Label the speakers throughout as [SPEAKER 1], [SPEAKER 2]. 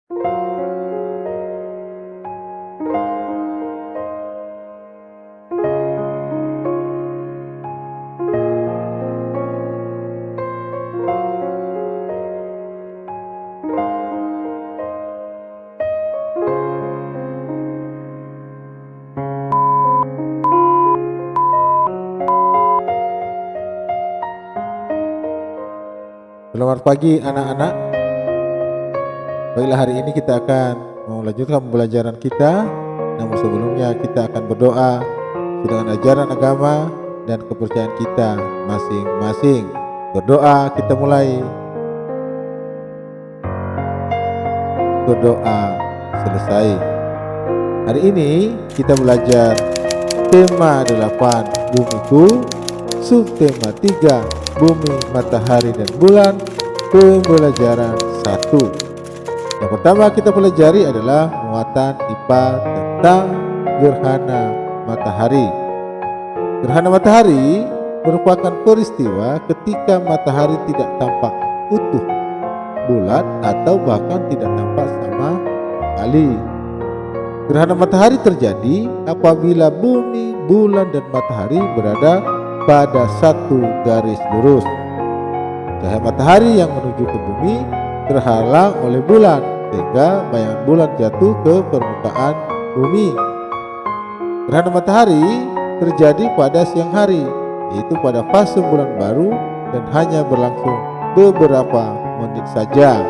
[SPEAKER 1] Selamat pagi anak-anak. Baiklah, hari ini kita akan melanjutkan pembelajaran kita. Namun sebelumnya kita akan berdoa dengan ajaran agama dan kepercayaan kita masing-masing. Berdoa, kita mulai. Berdoa selesai. Hari ini kita belajar tema 8 bumiku, subtema 3 bumi, matahari dan bulan, pembelajaran 1. Yang pertama kita pelajari adalah muatan IPA tentang gerhana matahari. Gerhana matahari merupakan peristiwa ketika matahari tidak tampak utuh, bulat atau bahkan tidak tampak sama sekali. Gerhana matahari terjadi apabila bumi, bulan dan matahari berada pada satu garis lurus. Cahaya matahari yang menuju ke bumi terhalang oleh bulan sehingga bayangan bulan jatuh ke permukaan bumi. Gerhana matahari terjadi pada siang hari, yaitu pada fase bulan baru, dan hanya berlangsung beberapa menit saja.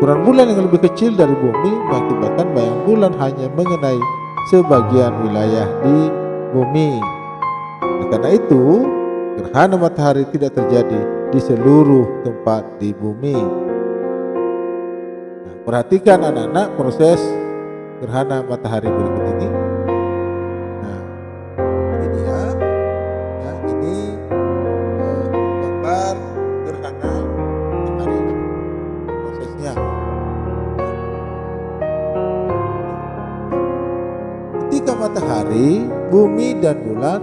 [SPEAKER 1] Ukuran bulan yang lebih kecil dari bumi mengakibatkan bayangan bulan hanya mengenai sebagian wilayah di bumi. Karena itu, gerhana matahari tidak terjadi di seluruh tempat di bumi. Nah, perhatikan anak-anak proses gerhana matahari berikut ini. Nah, ini dia. Ya, ini gambar gerhana matahari prosesnya. Ketika matahari, bumi dan bulan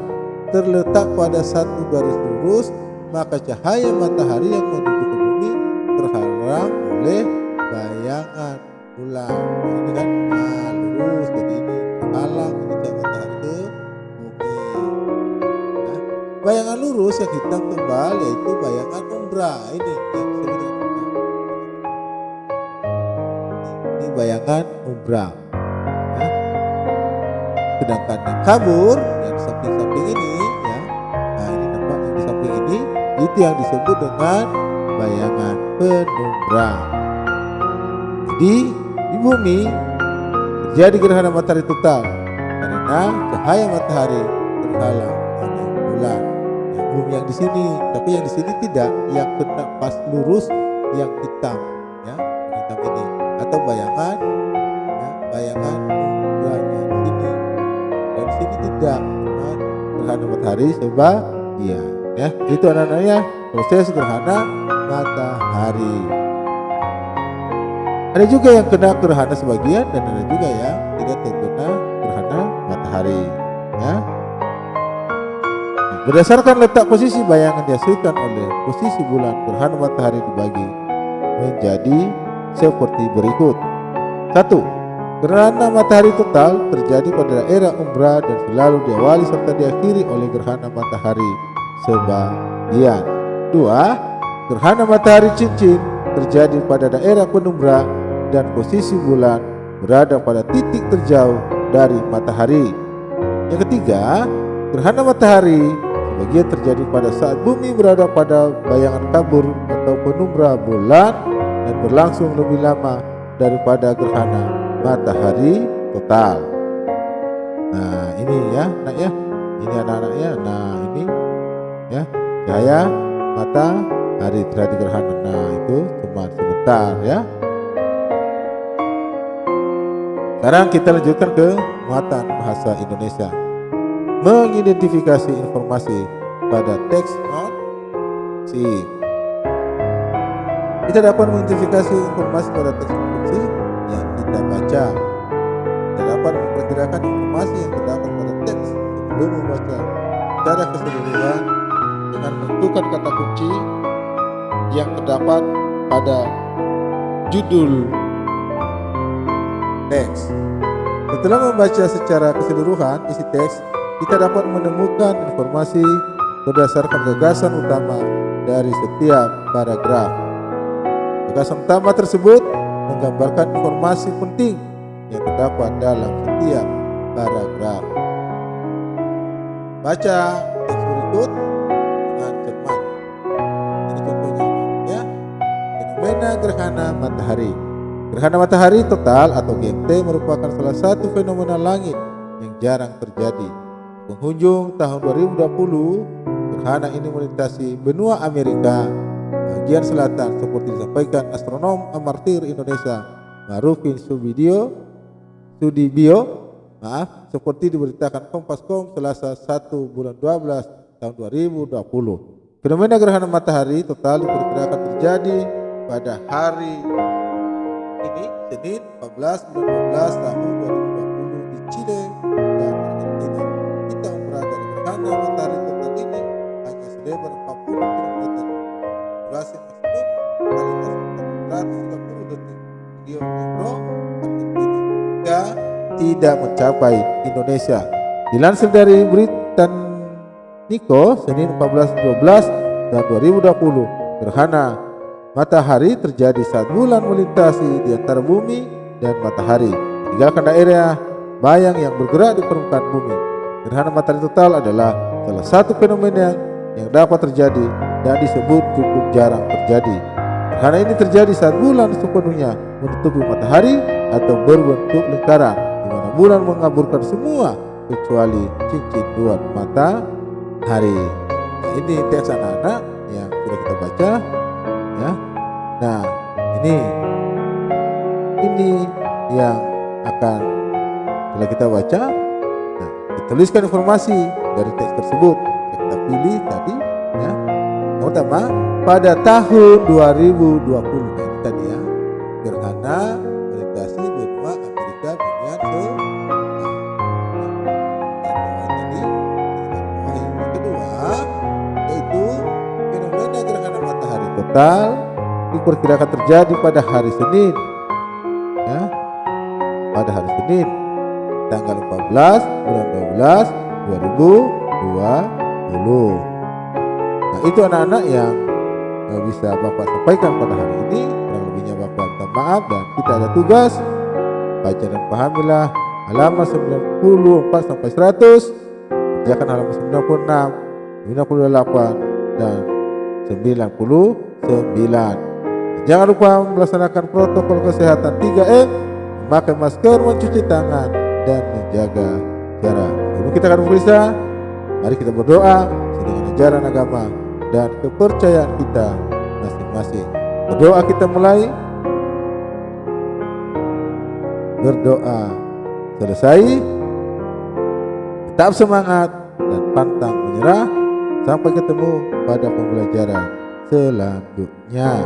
[SPEAKER 1] terletak pada satu garis lurus, maka cahaya matahari yang menuju ke bumi terhalang oleh bayangan bulan. Ini kan lurus, jadi ini terhalang ini cahaya matahari ke bumi. Nah, bayangan lurus yang hitam tebal yaitu bayangan umbra. Ini yang disebut dengan umbra. Ini bayangan umbra. Nah, sedangkan yang kabur yang samping-samping ini, ya, nah ini nampak yang di samping ini, itu yang disebut dengan bayangan penumbra. Jadi di bumi terjadi gerhana matahari total karena cahaya matahari terhalang oleh bulan. Yang bumi yang di sini, tapi yang di sini tidak, yang kena pas lurus yang hitam, ya, yang hitam ini, atau bayangan, ya, bayangan umbranya di sini. Dan di sini tidak, gerhana matahari sebagian, ya. Itu anak-anaknya proses gerhana matahari. Ada juga yang kena gerhana sebagian dan ada juga yang tidak terkena gerhana matahari, ya. Berdasarkan letak posisi bayangan dihasilkan oleh posisi bulan, gerhana matahari dibagi menjadi seperti berikut. 1. Gerhana matahari total terjadi pada daerah umbra dan selalu diawali serta diakhiri oleh gerhana matahari sebagian. 2. Gerhana matahari cincin terjadi pada daerah penumbra dan posisi bulan berada pada titik terjauh dari matahari. Yang ketiga, gerhana matahari sebagian terjadi pada saat bumi berada pada bayangan kabur atau penumbra bulan dan berlangsung lebih lama daripada gerhana matahari total. Nah, ini ya, nak ya. Ini anak-anaknya. Nah, ini ya, cahaya matahari terjadi gerhana. Nah, itu cuma sebentar, ya. Sekarang kita lanjutkan ke muatan bahasa Indonesia. Mengidentifikasi informasi pada teks non-SIM. Kita dapat mengidentifikasi informasi pada teks non-SIM yang kita baca. Kita dapat memperkirakan informasi yang terdapat pada teks sebelum membaca secara keseluruhan dengan menentukan kata kunci yang terdapat pada judul teks. Setelah membaca secara keseluruhan isi teks, kita dapat menemukan informasi berdasarkan gagasan utama dari setiap paragraf. Gagasan utama tersebut menggambarkan informasi penting yang terdapat dalam setiap paragraf. Baca teks berikut dengan cermat. Ini contohnya ya. Fenomena gerhana matahari. Gerhana matahari total atau GMT merupakan salah satu fenomena langit yang jarang terjadi. Penghujung tahun 2020, gerhana ini melintasi benua Amerika bagian selatan seperti disampaikan astronom amatir Indonesia Marufin Sudibyo, seperti diberitakan Kompas.com Selasa 1 bulan 12 tahun 2020. Fenomena gerhana matahari total diperkirakan terjadi pada hari ini, Senin 14 bulan 12 tahun 2020 di Chile dan Argentina. Kita memperada gerhana matahari total ini hanya selebar 40 km. Durasi maksimum kualitas 430 detik. Video Metro Argentina hingga tidak mencapai Indonesia. Dilansir dari Britannico Senin 14/12 tahun 2020, gerhana matahari terjadi saat bulan melintasi di antara bumi dan matahari, meninggalkan daerah bayang yang bergerak di permukaan bumi. Gerhana matahari total adalah salah satu fenomena yang dapat terjadi dan disebut cukup jarang terjadi. Gerhana ini terjadi saat bulan sepenuhnya menutupi matahari atau berbentuk lingkaran, di mana bulan mengaburkan semua kecuali cincin dua matahari. Nah, ini teks anak-anak yang sudah kita baca. Ya. Nah, ini yang akan setelah kita baca, nah, dituliskan informasi dari teks tersebut. Kita pilih tadi, ya. Yang pertama, pada tahun 2020, nah, ini tadi ya, gerhana melintasi benua Amerika bagian Yang kedua, yaitu fenomena gerhana matahari total diperkirakan terjadi pada hari Senin, ya, pada hari Senin tanggal 14 bulan 12 2020. Nah, itu anak-anak yang bisa Bapak sampaikan pada hari ini. Kurang lebihnya Bapak minta maaf, dan kita ada tugas baca dan pahamilah halaman 94 sampai 100, kerjakan halaman 96, 98 dan 99. Jangan lupa melaksanakan protokol kesehatan 3M, memakai masker, mencuci tangan, dan menjaga jarak. Sebelum kita akan berpisah, mari kita berdoa dengan ajaran agama dan kepercayaan kita masing-masing. Berdoa kita mulai. Berdoa selesai. Tetap semangat dan pantang menyerah. Sampai ketemu pada pembelajaran selanjutnya.